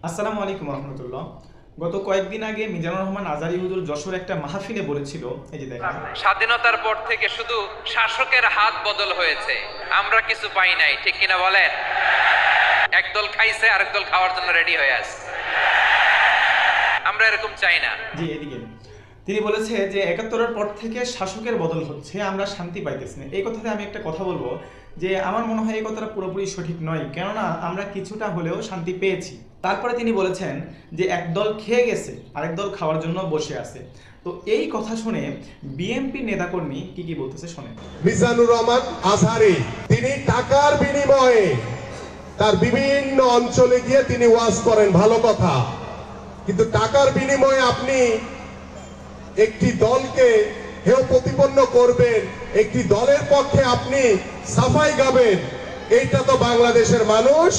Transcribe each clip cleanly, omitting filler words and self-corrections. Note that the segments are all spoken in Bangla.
আসসালামু আলাইকুম রহমতুল্লাহ। গত কয়েকদিন আগে মিজানুর রহমান আজারি হুজুর যশোর একটা মাহফিলে বলেছিল, এই যে দেখেন, স্বাধীনতার পর থেকে শুধু শাসকের হাত বদল হয়েছে, আমরা কিছু পাই নাই। ঠিক কিনা বলেন? একদল খাইছে, আরেক দল খাওয়ার জন্য রেডি হয়ে আছে। আমরা এরকম চাই না। জি এদিকে তিনি বলেছে যে ৭১-এর পর থেকে শাসকের বদল হচ্ছে, আমরা শান্তি পাইতেছি না। এই কথাতে আমি একটা কথা বলবো যে আমার মনে হয় এই কথাটা পুরোপুরি সঠিক নয়, কেননা আমরা কিছুটা হলেও শান্তি পেয়েছি। তারপরে তিনি বলেছেন যে একদল খেয়ে গেছে, আরেক দল খাওয়ার জন্য বসে আছে। তো এই কথা শুনে বিএনপি নেতাকর্মী কি কি বলতেছে শোনেন। মিজানুর রহমান আজহারী তিনি টাকার বিনিময়ে তার বিভিন্ন অঞ্চলে গিয়ে তিনি ওয়াজ করেন, ভালো কথা, কিন্তু টাকার বিনিময়ে আপনি একটি দলকে হেয় প্রতিপন্ন করবেন, একটি দলের পক্ষে আপনি সাফাই গাবেন, এইটা তো বাংলাদেশের মানুষ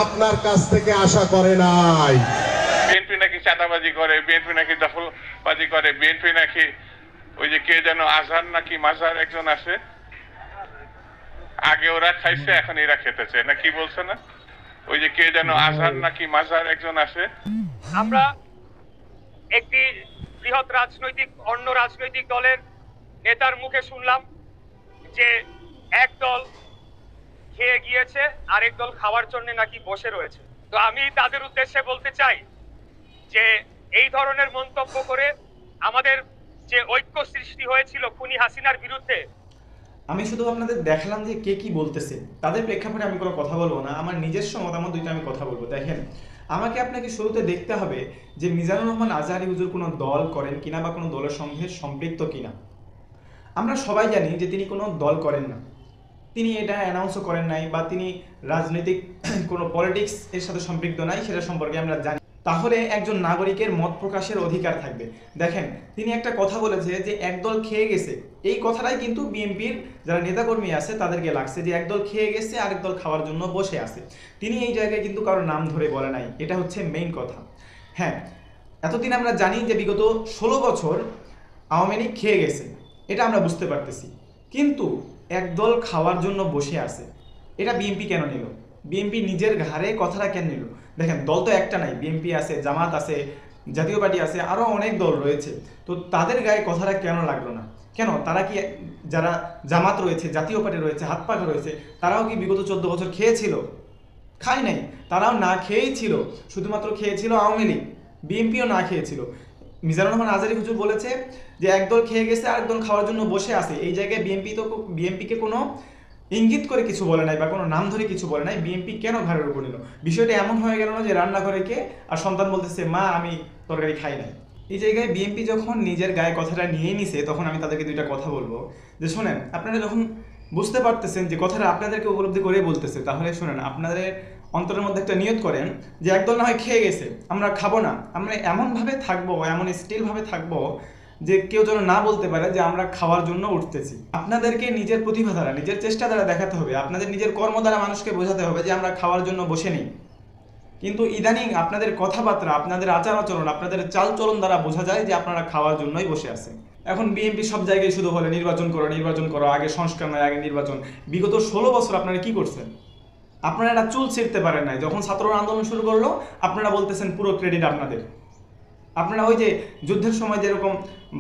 আপনার কাছ থেকে আশা করে নাই। বিএনপি নাকি চাঁদাবাজি করে, বিএনপি নাকি দখলবাজি করে, বিএনপি নাকি ওই যে কে যেন আজহার নাকি মাজার একজন আছে, আগে ওরা খাইছে এখন এরা খেতেছে না, কি বলছে না, ওই যে কে যেন আজহার নাকি মাজার একজন আছে। আমরা একটি বৃহৎ অন্য রাজনৈতিক দলের নেতার মুখে শুনলাম যে এক দল খেয়ে গিয়েছে, আরেক দল খাওয়ার জন্য নাকি বসে রয়েছে। তো আমি তাদের উদ্দেশ্যে বলতে চাই যে এই ধরনের মন্তব্য করে আমাদের যে ঐক্য সৃষ্টি হয়েছিল খুনি হাসিনার বিরুদ্ধে, আমি শুধু আপনাদের দেখালাম যে কে কি বলতেছে, তাদের প্রেক্ষাপটে আমি কোনো কথা বলবো না, আমার নিজস্ব মতামত দুইটা আমি কথা বলবো। দেখেন, আমাকে আপনাকে শুরুতে দেখতে হবে যে মিজানুর রহমান আজহারী হুজুর কোনো দল করেন কিনা বা কোনো দলের সঙ্গে সম্পৃক্ত কিনা। আমরা সবাই জানি যে তিনি কোনো দল করেন না, তিনি এটা অ্যানাউন্সও করেন নাই, বা তিনি রাজনৈতিক কোনো পলিটিক্স এর সাথে সম্পৃক্ত নাই, সেটা সম্পর্কে আমরা জানি। তাহলে একজন নাগরিকের মত প্রকাশের অধিকার থাকবে। দেখেন, তিনি একটা কথা বলেছে যে একদল খেয়ে গেছে, এই কথাটাই কিন্তু বিএনপির যারা নেতাকর্মী আছে তাদেরকে লাগছে যে একদল খেয়ে গেছে, আরেক দল খাওয়ার জন্য বসে আছে। তিনি এই জায়গায় কিন্তু কারোর নাম ধরে বলে নাই, এটা হচ্ছে মেইন কথা। হ্যাঁ, এতদিন আমরা জানি যে বিগত 16 বছর আওয়ামী লীগ খেয়ে গেছে, এটা আমরা বুঝতে পারতেছি, কিন্তু একদল খাওয়ার জন্য বসে আছে, এটা বিএনপি কেন নিল? বিএনপি নিজের ঘাড়ে কথাটা কেন নিল? দেখেন, দল তো একটা নাই, বিএনপি আছে, জামাত আছে, জাতীয় পার্টি আছে, আরও অনেক দল রয়েছে। তো তাদের গায়ে কথাটা কেন লাগলো না? কেন তারা কি, যারা জামাত রয়েছে, জাতীয় পার্টি রয়েছে, হাত পাখা রয়েছে, তারাও কি বিগত 14 বছর খেয়েছিল? খায় নাই, তারাও না খেয়েই ছিল, শুধুমাত্র খেয়েছিল আওয়ামী লীগ, বিএনপিও না খেয়েছিল। মিজানুর রহমান আজহারী হুজুর বলেছে যে একদল খেয়ে গেছে, আরেকদল খাওয়ার জন্য বসে আছে। এই জায়গায় বিএনপিকে কোনো ইঙ্গিত করে কিছু বলে নাই বা কোনো নাম ধরে কিছু বলে নাই। বিএনপি কেন ঘাড়ের উপর নিল? বিষয়টা এমন হয়ে গেল না যে রান্নাঘরে কে আর সন্তান বলতেছে মা আমি তরকারি খাই নাই। এই জায়গায় বিএনপি যখন নিজের গায়ে কথাটা নিয়ে নিছে, তখন আমি তাদেরকে দুইটা কথা বলবো যে শোনেন, আপনারা যখন বুঝতে পারতেছেন যে কথাটা আপনাদেরকে উপলব্ধি করে বলতেছে, তাহলে শোনেন, আপনাদের অন্তরের মধ্যে একটা নিয়ত করেন যে একদল না হয় খেয়ে গেছে, আমরা খাবো না, আমরা এমনভাবে থাকবো, এমন স্টিলভাবে থাকবো যে কেউ যেন না বলতে পারে যে আমরা খাওয়ার জন্য উঠতেছি। আপনাদেরকে নিজের প্রতিভা দ্বারা, নিজের চেষ্টা দ্বারা দেখাতে হবে, আপনাদের নিজের কর্ম দ্বারা মানুষকে বোঝাতে হবে যে আমরা খাওয়ার জন্য বসে নেই। কিন্তু ইদানিং আপনাদের কথাবার্তা, আপনাদের আচার আচরণ, আপনাদের চালচলন দ্বারা বোঝা যায় যে আপনারা খাওয়ার জন্যই বসে আছেন। এখন বিএনপি সব জায়গায় শুধু বলে নির্বাচন করো, নির্বাচন করো, আগে সংস্কার নয় আগে নির্বাচন। বিগত 16 বছর আপনারা কি করছেন? আপনারা একটা চুল ছিঁড়তে পারেন নাই। যখন ছাত্ররা আন্দোলন শুরু করলো, আপনারা বলতেছেন পুরো ক্রেডিট আপনাদের। আপনারা ওই যে যুদ্ধের সময় যেরকম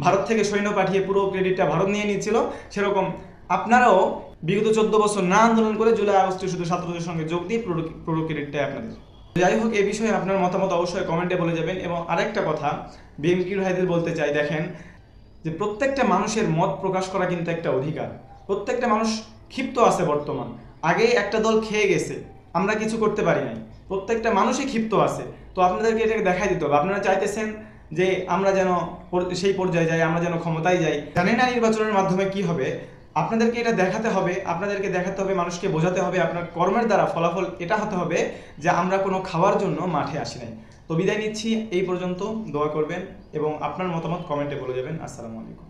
ভারত থেকে সৈন্য পাঠিয়ে পুরো ক্রেডিটটা ভারত নিয়ে নিচ্ছিল, সেরকম আপনারাও বিগত 14 বছর না আন্দোলন করে জুলাই আগস্টে শুধু ছাত্রদের সঙ্গে যোগ দিয়ে পুরো ক্রেডিটটাই আপনাদের। যাই হোক, এই বিষয়ে আপনার মতামত অবশ্যই কমেন্টে বলে যাবেন। এবং আরেকটা কথা বিএনপি ভাইদের বলতে চাই, দেখেন যে প্রত্যেকটা মানুষের মত প্রকাশ করা কিন্তু একটা অধিকার। প্রত্যেকটা মানুষ ক্ষিপ্ত আছে বর্তমান। আগে একটা দল খেয়ে গেছে, আমরা কিছু করতে পারি নাই, প্রত্যেকটা মানুষই ক্ষিপ্ত আছে। তো আপনাদেরকে এটাকে দেখাই দিতে হবে। আপনারা চাইতেছেন যে আমরা যেন সেই পর্যায়ে যাই, আমরা যেন ক্ষমতায় যাই। জানি না নির্বাচনের মাধ্যমে কি হবে, আপনাদেরকে এটা দেখাতে হবে, আপনাদেরকে দেখাতে হবে, মানুষকে বোঝাতে হবে, আপনার কর্মের দ্বারা ফলাফল এটা হতে হবে যে আমরা কোনো খাওয়ার জন্য মাঠে আসি নাই। তো বিদায় নিচ্ছি, এই পর্যন্ত। দোয়া করবেন এবং আপনার মতামত কমেন্টে বলে যাবেন। আসসালামু আলাইকুম।